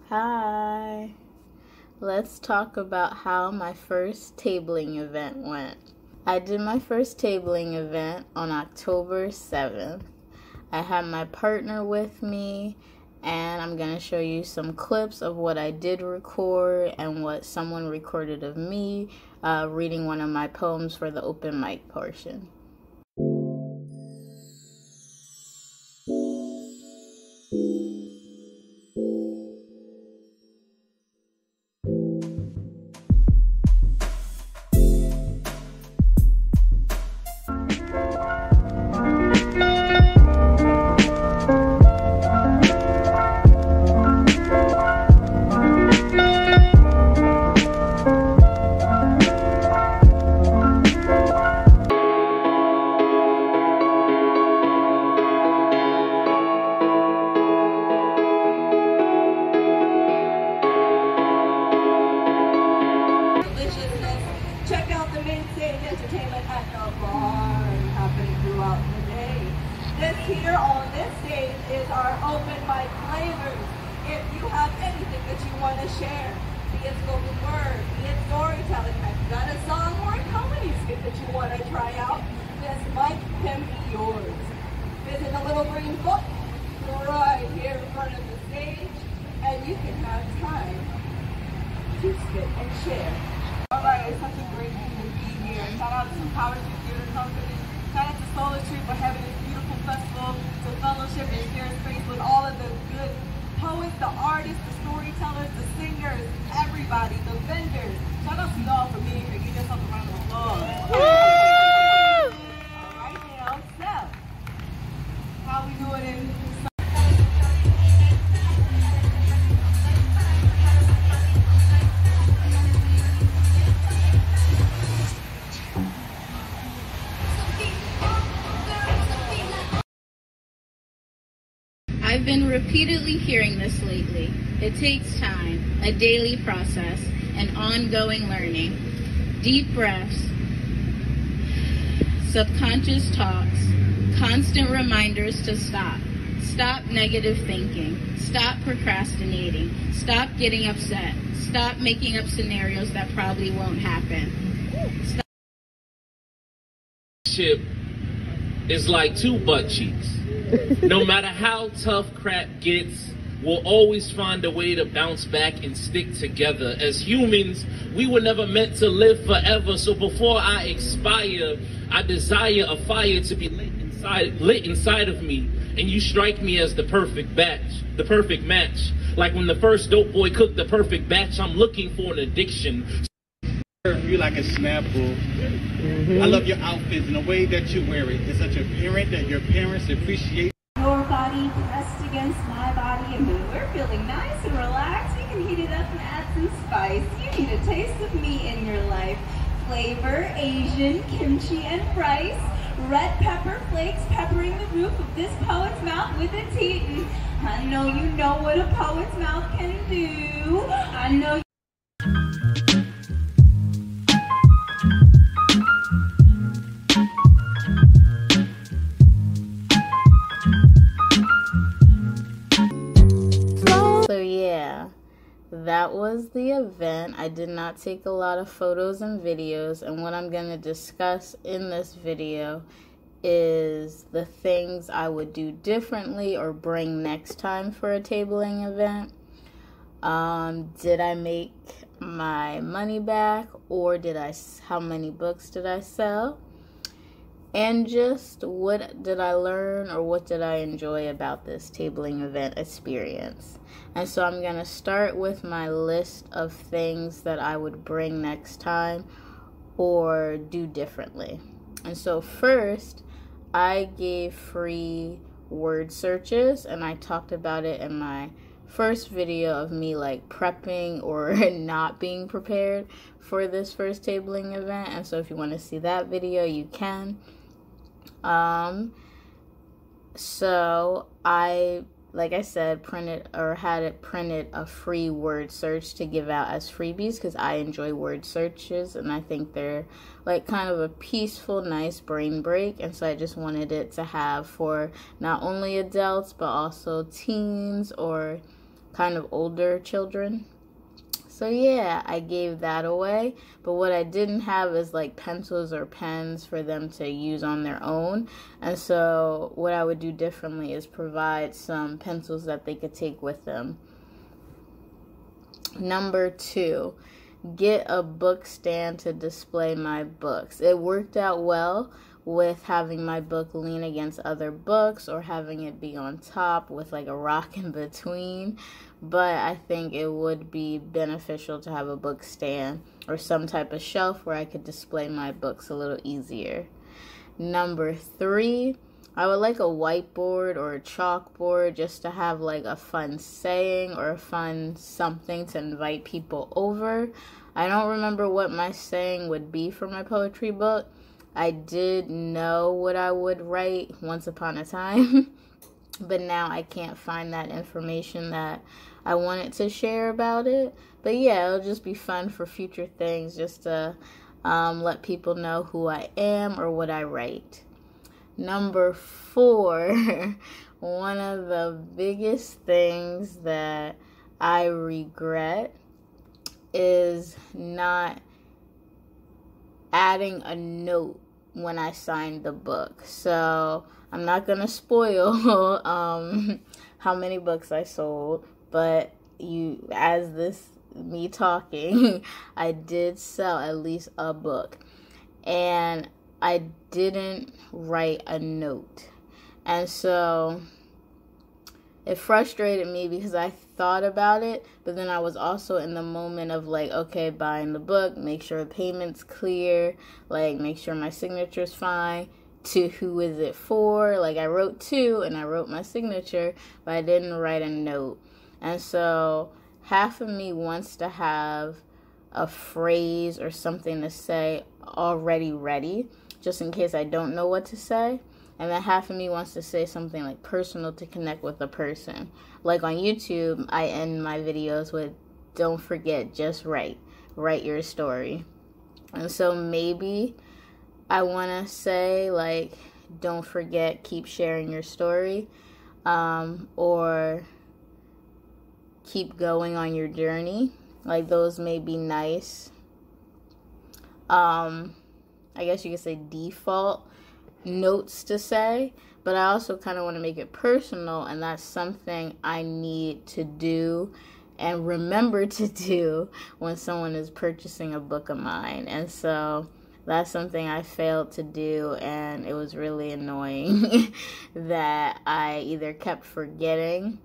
Hi. Let's talk about how my first tabling event went. I did my first tabling event on October 7th. I had my partner with me, and I'm going to show you some clips of what I did record and what someone recorded of me reading one of my poems for the open mic portion. Check out the mainstage entertainment at the bar happening throughout the day. This here on this stage is our open mic flavors. If you have anything that you want to share, be it spoken word, be it storytelling, have you got a song or a comedy skit that you want to try out, this mic can be yours. Visit the little green book right here in front of the stage, and you can have time to spit and share. Alright, it's such a great thing to be here. Shout out to College Theater Company. Shout out to authortube for having this beautiful festival to fellowship and share space with all of the good poets, the artists, the storytellers, the singers, everybody, the vendors. Shout out to y'all for being here. Give yourself a round of applause. Alright now, so, how we doing in I've been repeatedly hearing this lately. It takes time, a daily process, and ongoing learning. Deep breaths, subconscious talks, constant reminders to stop. Stop negative thinking. Stop procrastinating. Stop getting upset. Stop making up scenarios that probably won't happen. Stop. Is like two butt cheeks. No matter how tough crap gets, we'll always find a way to bounce back and stick together. As humans, we were never meant to live forever, so before I expire, I desire a fire to be lit inside of me, and you strike me as the perfect match. Like when the first dope boy cooked the perfect batch, I'm looking for an addiction. You like a Snapple. I love your outfits and the way that you wear it. It's such apparent that your parents appreciate your body pressed against my body, and when we're feeling nice and relaxed, we can heat it up and add some spice. You need a taste of me in your life. Flavor, Asian, kimchi, and rice. Red pepper flakes peppering the roof of this poet's mouth with its heat. And I know you know what a poet's mouth can do. I know. So yeah, that was the event. I did not take a lot of photos and videos, and what I'm going to discuss in this video is the things I would do differently or bring next time for a tabling event. Did I make my money back, or how many books did I sell? And just what did I learn or what did I enjoy about this tabling event experience? And so I'm going to start with my list of things that I would bring next time or do differently. And so first, I gave free word searches, and I talked about it in my first video of me like prepping or not being prepared for this first tabling event. And so if you want to see that video, you can. So I, like I said, had it printed a free word search to give out as freebies because I enjoy word searches and I think they're like kind of a peaceful, nice brain break. And so I just wanted it to have for not only adults but also teens or kind of older children. So yeah, I gave that away. But what I didn't have is like pencils or pens for them to use on their own. And so what I would do differently is provide some pencils that they could take with them. Number 2, get a book stand to display my books. It worked out well with having my book lean against other books or having it be on top with like a rock in between. But I think it would be beneficial to have a book stand or some type of shelf where I could display my books a little easier. Number 3, I would like a whiteboard or a chalkboard just to have like a fun saying or a fun something to invite people over. I don't remember what my saying would be for my poetry book. I did know what I would write once upon a time, but now I can't find that information that I wanted to share about it. But yeah, it'll just be fun for future things just to let people know who I am or what I write. Number 4, one of the biggest things that I regret is not adding a note when I signed the book. So I'm not going to spoil how many books I sold, but me talking, I did sell at least a book. And I didn't write a note. And so it frustrated me because I thought about it, but then I was also in the moment of like, okay, buying the book, make sure the payment's clear, like make sure my signature's fine. To who is it for? Like I wrote to and I wrote my signature, but I didn't write a note. And so half of me wants to have a phrase or something to say already ready, just in case I don't know what to say. And then half of me wants to say something like personal to connect with a person. Like on YouTube, I end my videos with, don't forget, just write your story. And so maybe I want to say like, don't forget, keep sharing your story, or keep going on your journey. Like those may be nice. I guess you could say default notes to say, but I also kind of want to make it personal, and that's something I need to do and remember to do when someone is purchasing a book of mine. And so that's something I failed to do, and it was really annoying that I either kept forgetting.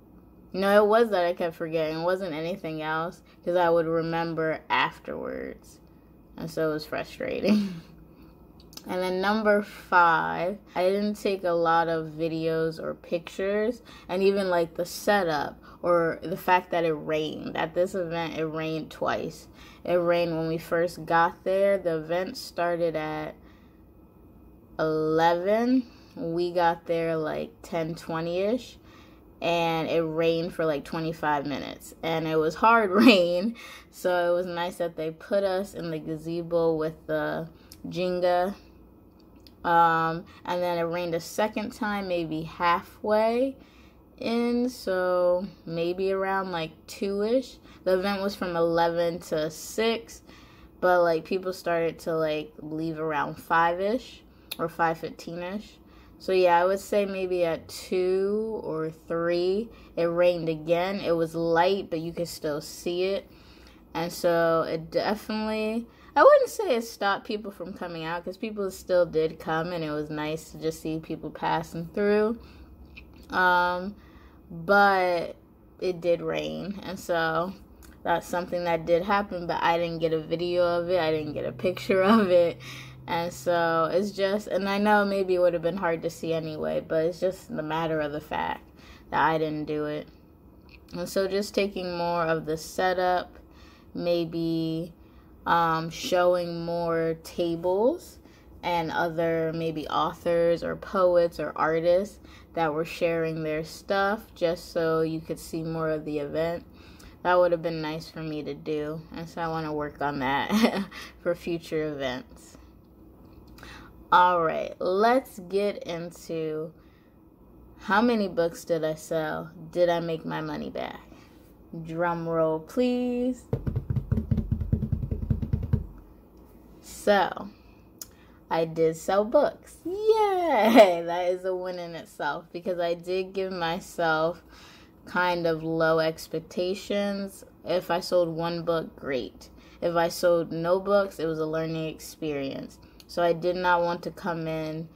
No, it was that I kept forgetting. It wasn't anything else, because I would remember afterwards. And so it was frustrating. And then number 5, I didn't take a lot of videos or pictures, and even like the setup or the fact that it rained. At this event, it rained twice. It rained when we first got there. The event started at 11. We got there like 10:20ish, and it rained for like 25 minutes. And it was hard rain, so it was nice that they put us in the gazebo with the Jenga. And then it rained a second time, maybe halfway in, so maybe around like 2ish. The event was from 11 to 6, but like people started to like leave around 5ish or 5:15ish. So yeah, I would say maybe at 2 or 3 it rained again. It was light, but you could still see it. And so it definitely, I wouldn't say it stopped people from coming out, because people still did come, and it was nice to just see people passing through. But it did rain, and so that's something that did happen, but I didn't get a video of it. I didn't get a picture of it. And so it's just, and I know maybe it would have been hard to see anyway, but it's just the matter of the fact that I didn't do it. And so just taking more of the setup, maybe showing more tables and other maybe authors or poets or artists that were sharing their stuff, just so you could see more of the event. That would have been nice for me to do, and so I want to work on that for future events. All right, let's get into how many books did I sell? Did I make my money back? Drum roll, please. So, I did sell books. Yay! That is a win in itself because I did give myself kind of low expectations. If I sold one book, great. If I sold no books, it was a learning experience. So I did not want to come in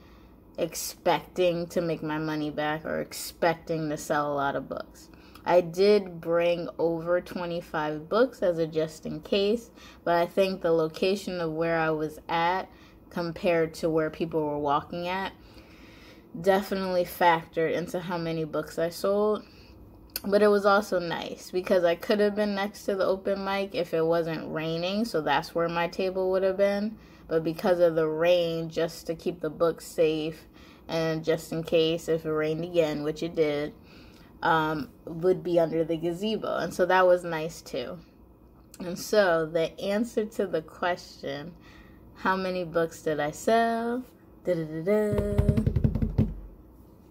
expecting to make my money back or expecting to sell a lot of books. I did bring over 25 books as a just in case, but I think the location of where I was at compared to where people were walking at definitely factored into how many books I sold. But it was also nice because I could have been next to the open mic if it wasn't raining, so that's where my table would have been. But because of the rain, just to keep the books safe and just in case if it rained again, which it did, would be under the gazebo. And so that was nice too. And so the answer to the question, how many books did I sell?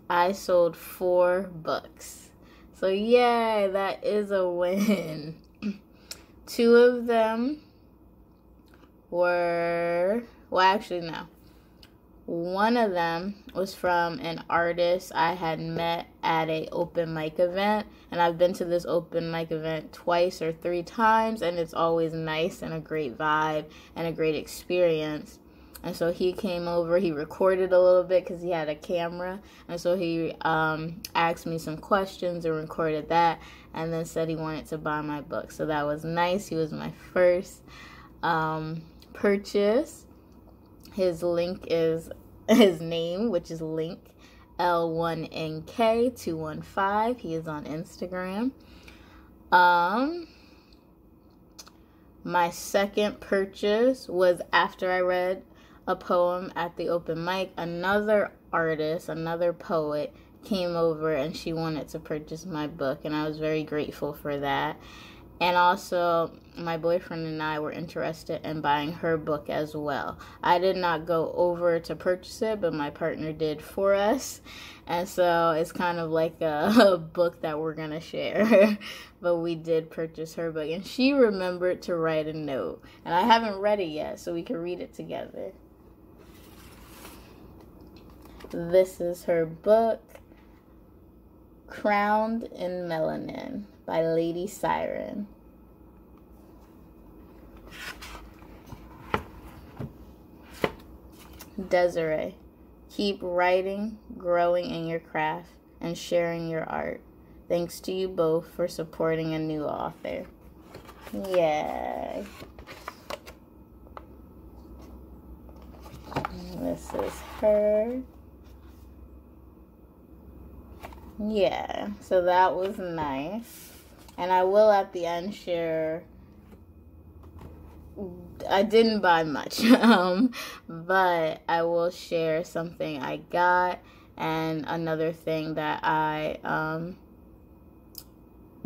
I sold 4 books. So yay, that is a win. 2 of them were, well actually no. One of them was from an artist I had met at a open mic event. And I've been to this open mic event twice or 3 times. And it's always nice and a great vibe and a great experience. And so he came over. He recorded a little bit because he had a camera. And so he asked me some questions and recorded that. And then said he wanted to buy my book. So that was nice. He was my first purchase. His link is his name, which is Link L1NK215. He is on Instagram. My second purchase was after I read a poem at the open mic. Another artist, another poet, came over and she wanted to purchase my book, and I was very grateful for that. And also, my boyfriend and I were interested in buying her book as well. I did not go over to purchase it, but my partner did for us. And so it's kind of like a book that we're going to share. But we did purchase her book. And she remembered to write a note. And I haven't read it yet, so we can read it together. This is her book, Crowned in Melanin, by Lady Siren. Desiree, keep writing, growing in your craft, and sharing your art. Thanks to you both for supporting a new author. Yay. This is her. Yeah, so that was nice. And I will at the end share, I didn't buy much, but I will share something I got and another thing that I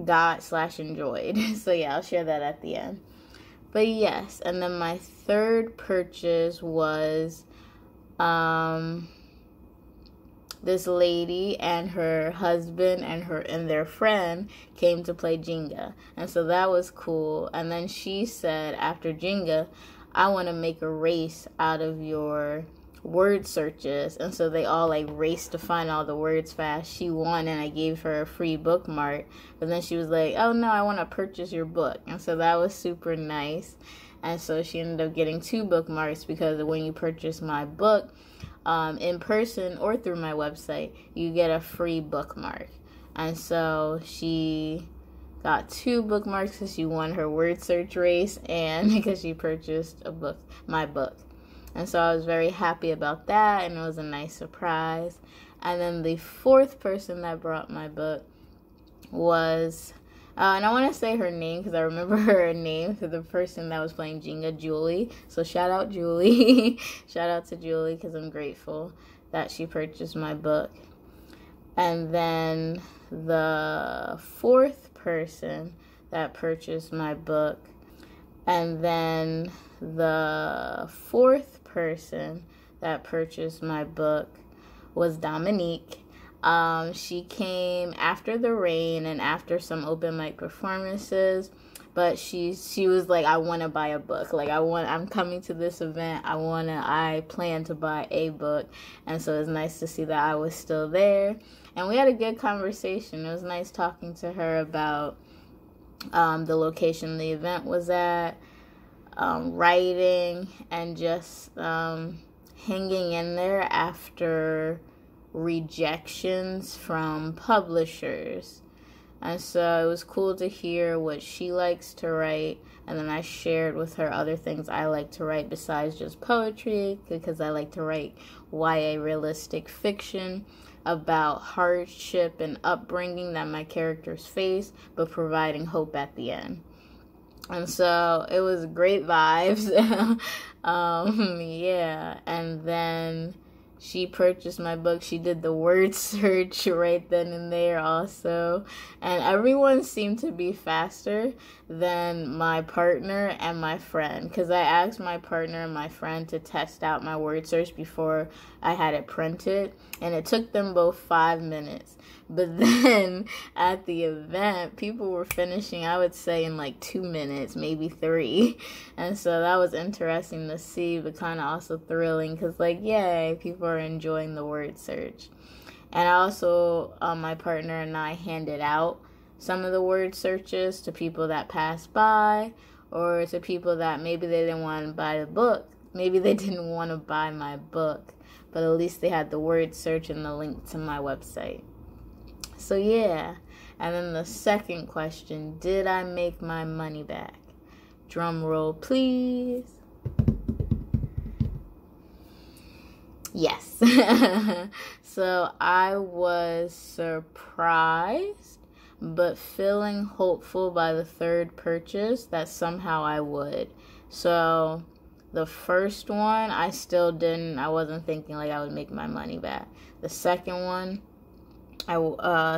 got/enjoyed. So yeah, I'll share that at the end. But yes, and then my third purchase was this lady and her husband and their friend came to play Jenga. And so that was cool. And then she said after Jenga, I want to make a race out of your word searches. And so they all like raced to find all the words fast. She won and I gave her a free bookmark. But then she was like, oh no, I want to purchase your book. And so that was super nice. And so she ended up getting 2 bookmarks because when you purchase my book, in person or through my website, you get a free bookmark. And so she got 2 bookmarks because she won her word search race and because she purchased a book, my book. And so I was very happy about that, and it was a nice surprise. And then the 4th person that brought my book was, and I want to say her name because I remember her name for the person that was playing Jenga, Julie. So shout out Julie. Shout out to Julie because I'm grateful that she purchased my book. And then the 4th person that purchased my book. And then the 4th person that purchased my book was Dominique. She came after the rain and after some open mic performances, but she was like, I want to buy a book. Like, I'm coming to this event. I plan to buy a book. And so it's nice to see that I was still there. And we had a good conversation. It was nice talking to her about the location the event was at, writing, and just hanging in there after rejections from publishers. And so it was cool to hear what she likes to write, and then I shared with her other things I like to write besides just poetry, because I like to write YA realistic fiction about hardship and upbringing that my characters face, but providing hope at the end. And so it was great vibes. Yeah, and then she purchased my book. She did the word search right then and there also. And everyone seemed to be faster than my partner and my friend, because I asked my partner and my friend to test out my word search before I had it printed. And it took them both 5 minutes. But then at the event, people were finishing, I would say, in like 2 minutes, maybe 3. And so that was interesting to see, but kind of also thrilling, because like, yay, people are enjoying the word search. And I also, my partner and I handed out some of the word searches to people that passed by, or to people that maybe they didn't want to buy the book. Maybe they didn't want to buy my book, but at least they had the word search and the link to my website. So yeah, and then the second question, did I make my money back? Drum roll, please. Yes. So I was surprised, but feeling hopeful by the third purchase that somehow I would. So the first one, I wasn't thinking like I would make my money back. The second one,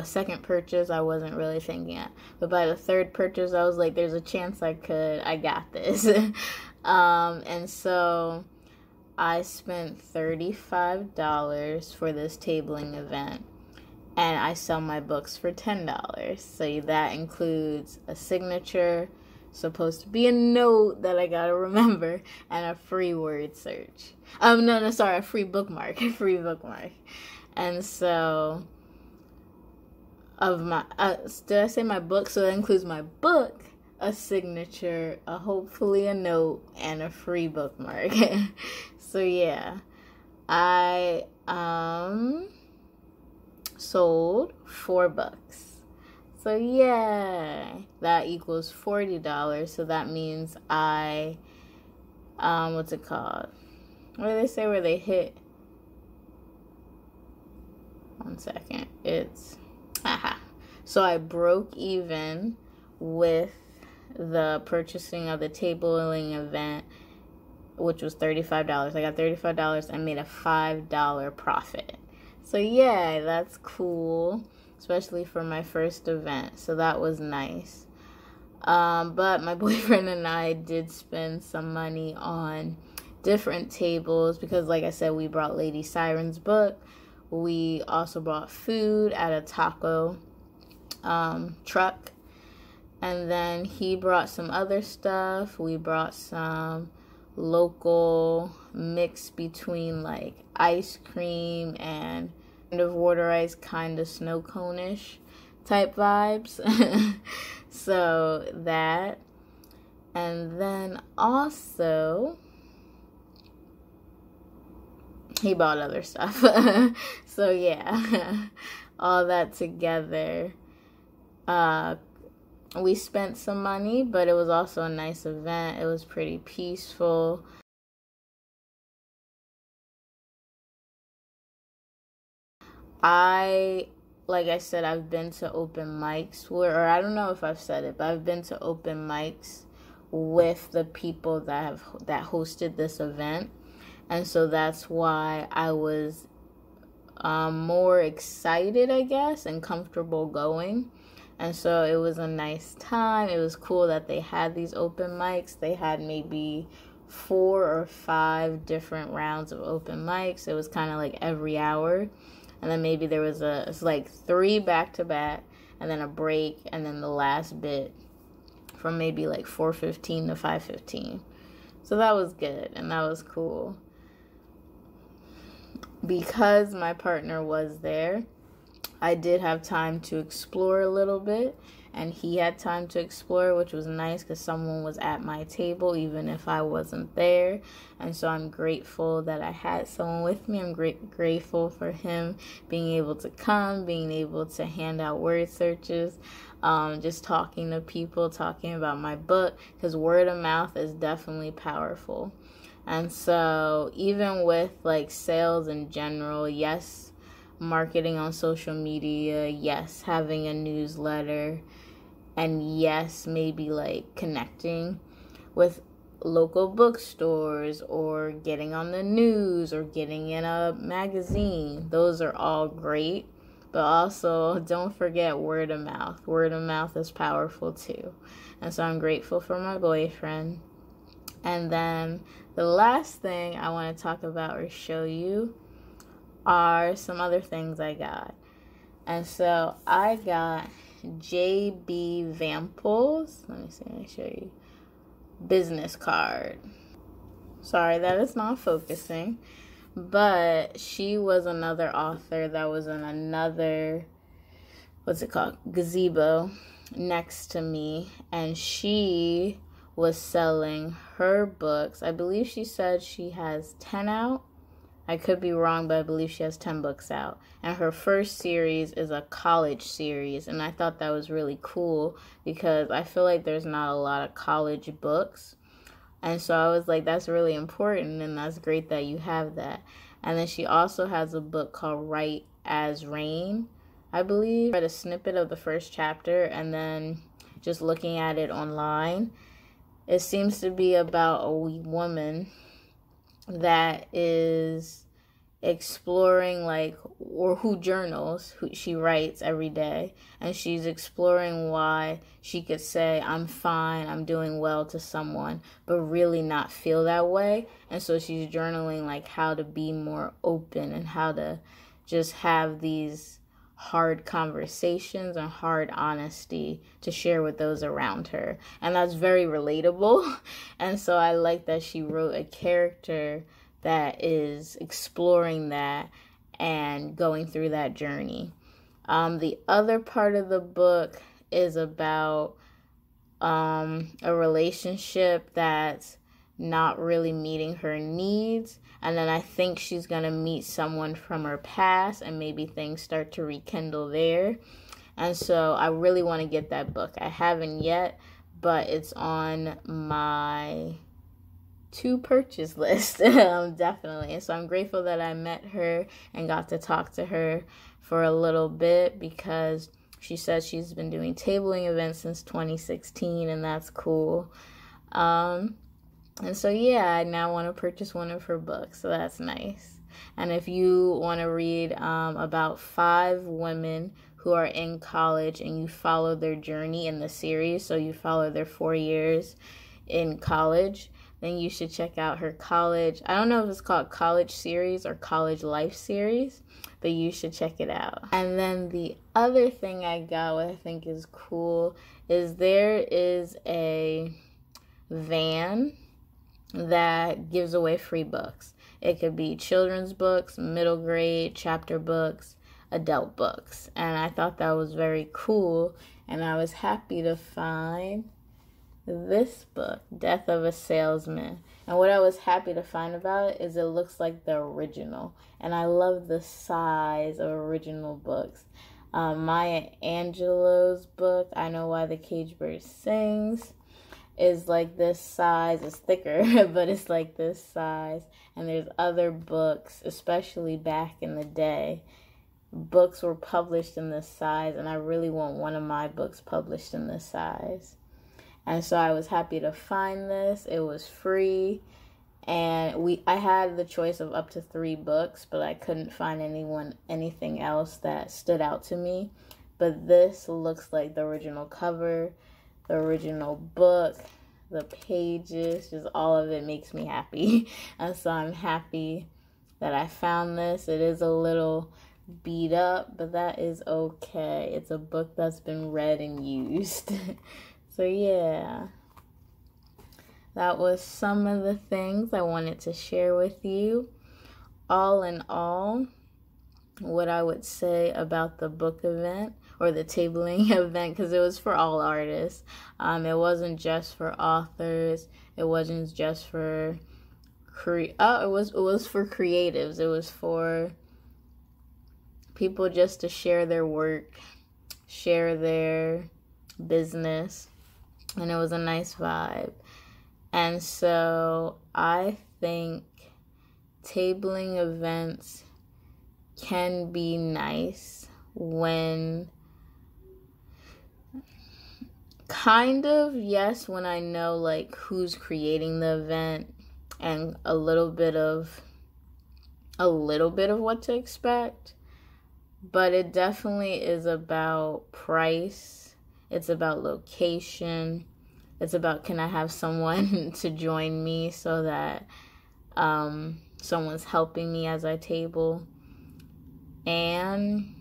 second purchase, I wasn't really thinking it. But by the third purchase, I was like, there's a chance I got this. And so I spent $35 for this tabling event. And I sell my books for $10. So that includes a signature, supposed to be a note that I gotta remember, and a free word search. A free bookmark. A free bookmark. And so of my, did I say my book? So that includes my book, a signature, hopefully a note, and a free bookmark. So yeah, I sold 4 books. So yeah, that equals $40. So that means I, what's it called? What do they say where they hit? 1 second. So I broke even with the purchasing of the tabling event, which was $35. I got $35 and made a $5 profit. So yeah, that's cool, especially for my first event. So that was nice. But my boyfriend and I did spend some money on different tables because, like I said, we brought Lady Siren's book. We also bought food at a taco truck. And then he brought some other stuff. We brought some local mix between like ice cream and kind of water ice, kind of snow cone-ish type vibes. So that. And then also he bought other stuff. So yeah, all that together. We spent some money, but it was also a nice event. It was pretty peaceful. Like I said, I've been to open mics or I don't know if I've said it, but I've been to open mics with the people that hosted this event. And so that's why I was more excited, I guess, and comfortable going. And so it was a nice time. It was cool that they had these open mics. They had maybe 4 or 5 different rounds of open mics. It was kind of like every hour. and then maybe there was it's like 3 back-to-back, and then a break, and then the last bit from maybe like 4:15 to 5:15. So that was good, and that was cool. Because my partner was there, I did have time to explore a little bit, and he had time to explore, which was nice because someone was at my table even if I wasn't there. And so I'm grateful that I had someone with me. I'm grateful for him being able to come, being able to hand out word searches, just talking to people, talking about my book, because word of mouth is definitely powerful. And so even with like sales in general, yes, marketing on social media, yes, having a newsletter, and yes, maybe like connecting with local bookstores or getting on the news or getting in a magazine. Those are all great, but also don't forget word of mouth. Word of mouth is powerful too. And so I'm grateful for my boyfriend. And then the last thing I want to talk about or show you are some other things I got. And so I got J.B. Vample's, let me see, let me show you, business card. Sorry that it's not focusing, but she was another author that was in another, gazebo next to me, and she was selling her books. I believe she said she has 10 out. I could be wrong, but I believe she has 10 books out. And her first series is a college series. And I thought that was really cool because I feel like there's not a lot of college books. And so I was like, that's really important, and that's great that you have that. And then she also has a book called Write as Rain, I believe. I read a snippet of the first chapter, and then just looking at it online, it seems to be about a woman that is exploring, like, or who journals, who she writes every day, and she's exploring why she could say I'm fine, I'm doing well to someone, but really not feel that way. And so she's journaling like how to be more open and how to just have these hard conversations and hard honesty to share with those around her. And that's very relatable. And so I like that she wrote a character that is exploring that and going through that journey. The other part of the book is about a relationship that's not really meeting her needs, and then I think she's gonna meet someone from her past, and maybe things start to rekindle there. And so I really want to get that book. I haven't yet, but it's on my to purchase list. Definitely. And so I'm grateful that I met her and got to talk to her for a little bit, because she says she's been doing tabling events since 2016, and that's cool. And so, yeah, I now want to purchase one of her books, so that's nice. And if you want to read about 5 women who are in college and you follow their journey in the series, so you follow their 4 years in college, then you should check out her college. I don't know if it's called college series or college life series, but you should check it out. And then the other thing I got, what I think is cool, is there is a van that gives away free books. It could be children's books, middle grade, chapter books, adult books. And I thought that was very cool. And I was happy to find this book, Death of a Salesman. And what I was happy to find about it is it looks like the original. And I love the size of original books. Maya Angelou's book, I Know Why the Caged Bird Sings, is like this size. It's thicker, but it's like this size. And there's other books, especially back in the day, books were published in this size, and I really want one of my books published in this size. And so I was happy to find this. It was free, and I had the choice of up to 3 books, but I couldn't find anything else that stood out to me. But this looks like the original cover, the original book, the pages, just all of it makes me happy. And so I'm happy that I found this. It is a little beat up, but that is okay. It's a book that's been read and used. So yeah, that was some of the things I wanted to share with you. All in all, what I would say about the book event or the tabling event, because it was for all artists. It wasn't just for authors. It wasn't just for it was for creatives. It was for people just to share their work, share their business, and it was a nice vibe. And so I think tabling events can be nice when kind of, yes, when I know like who's creating the event and a little bit of what to expect. But it definitely is about price. It's about location. It's about, can I have someone to join me so that someone's helping me as I table. And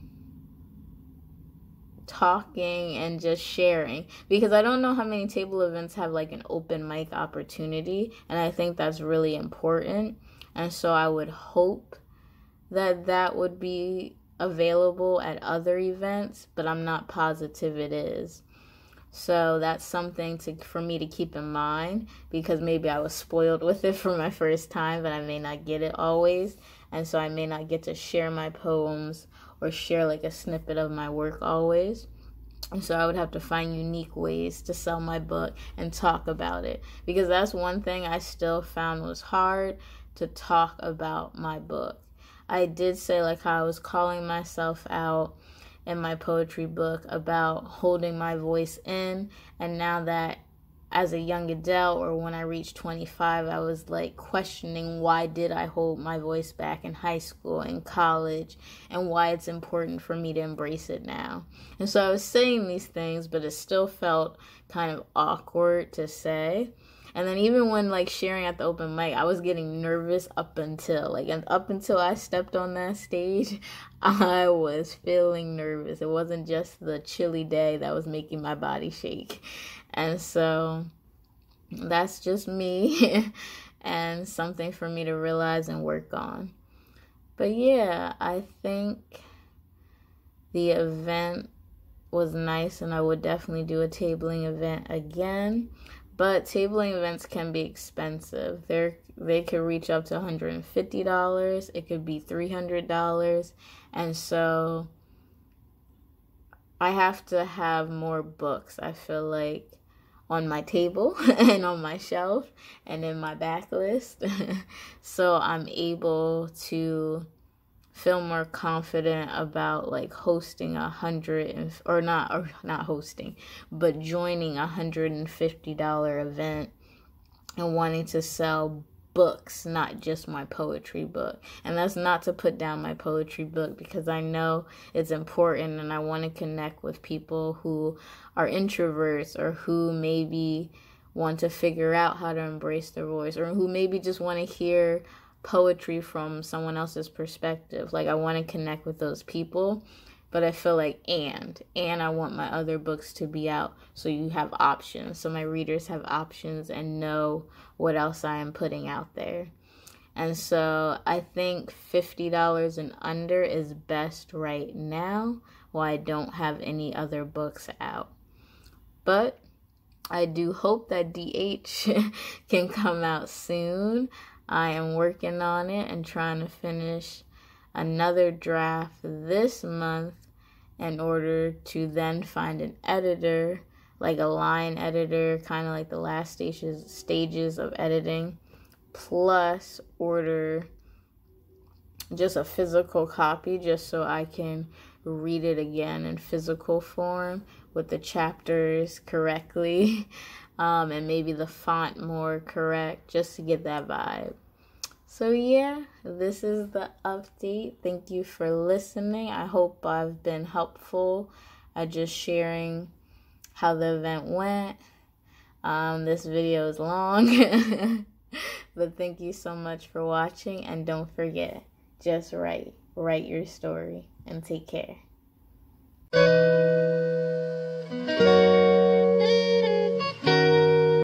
talking and just sharing. Because I don't know how many table events have like an open mic opportunity. And I think that's really important. And so I would hope that that would be available at other events, but I'm not positive it is. So that's something for me to keep in mind, because maybe I was spoiled with it for my first time, but I may not get it always, and so I may not get to share my poems or share like a snippet of my work always. And so I would have to find unique ways to sell my book and talk about it, because that's one thing I still found was hard, to talk about my book. I did say like how I was calling myself out in my poetry book about holding my voice in, and now that as a young adult or when I reached 25, I was like questioning why did I hold my voice back in high school and college, and why it's important for me to embrace it now. And so I was saying these things, but it still felt kind of awkward to say. And then even when like sharing at the open mic, I was getting nervous up until I stepped on that stage. I was feeling nervous. It wasn't just the chilly day that was making my body shake. And so that's just me and something for me to realize and work on. But yeah, I think the event was nice, and I would definitely do a tabling event again. But tabling events can be expensive. They could reach up to $150. It could be $300. And so I have to have more books, I feel like, on my table and on my shelf and in my backlist. So I'm able to feel more confident about like hosting not hosting, but joining $150 event and wanting to sell books, not just my poetry book. And that's not to put down my poetry book, because I know it's important and I want to connect with people who are introverts or who maybe want to figure out how to embrace their voice, or who maybe just want to hear poetry from someone else's perspective. Like, I want to connect with those people, but I feel like and I want my other books to be out, so you have options, so my readers have options and know what else I am putting out there. And so I think $50 and under is best right now, while I don't have any other books out. But I do hope that DH can come out soon. I am working on it and trying to finish another draft this month in order to then find an editor, like a line editor, kind of like the last stages of editing, plus order just a physical copy just so I can read it again in physical form with the chapters correctly, and maybe the font more correct, just to get that vibe. So yeah, this is the update. Thank you for listening. I hope I've been helpful at just sharing how the event went. This video is long, but thank you so much for watching, and don't forget, just write your story. and take care.